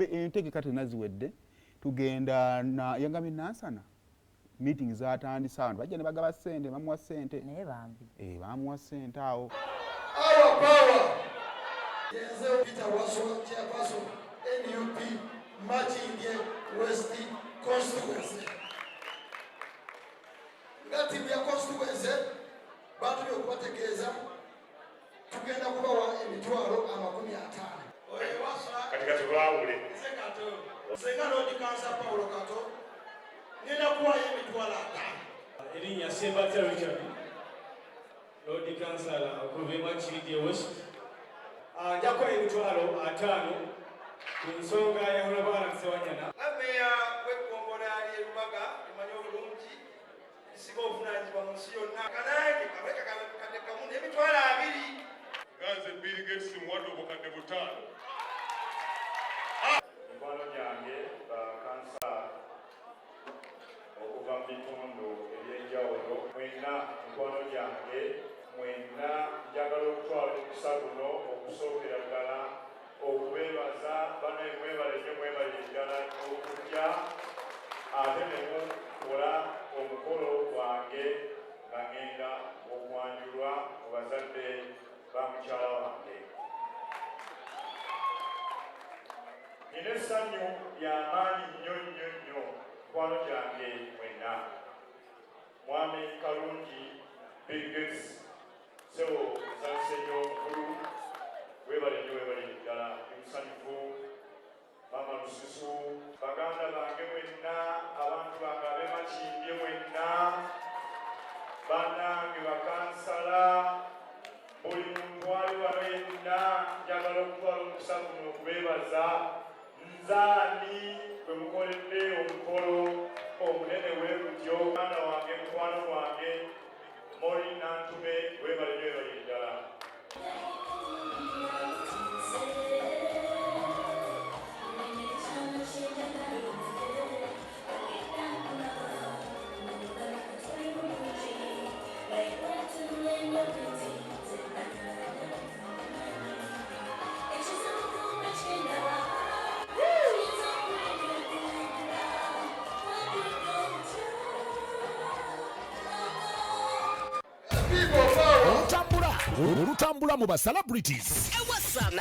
entegeka tenaziwedde tugenda na yangami nansana meeting zatandise abantu bajja ne bagaba ssente bamuwa ssente naye bambi bamuwa ssente awo our power yenze Peter Waswa chairperson NUP Machinge West constituency ngati bya constituency bantu byokubategeeza tugenda kubawa emitwalo 50 katika tubawule senga lodi kansa Paulo Kato nina kuwa emitwalo 5 erinnya Ssebatya Richard lodi kansala okuvema Kiridi West njakuwa emitwalo 5 ku nsonga ya Honorable Ssewannyana ameya wekkombona ali Lubaga imanyi obulungi isiba obuvunanyizibwa mu nsi yonna kanange kabeka kadde kamu n'emitwalo 2 ganze Bill Gates muwadde obukadde 5 mikwano gyange bakansa okuva mu bitundu ebyenjawulo mwenna mikwano gyange mwenna njagala okutwala omukisa guno okusookera ddala okubeebaza banaye mwebale nnyo mwebale ddala okujja ate ne mukola omukolo gwange nga ngenda okwanjulwa mu bazadde ba mukyala wange. Nina essanyu ly'amaanyi nnyo nnyo nnyo mikwano gyange mwenna. Mwami kalungi Bill Gates Ssewo Nsalisenyo Nkulu weebale nnyo weebale ddala musanyufu Mama Lususu baganda bange mwenna abantu bange ab'e Makindye mwenna bannange bakansala buli muntu ali wano yenna njagala okutwala omukisa guno okubeebaza nzaani gwe mukoledde omukolo omunene bwe gutyo mwana wange mukwano gwange Mori Nantume weebale nnyo weebale ddala. olutambula mu ba celebrities Ewasana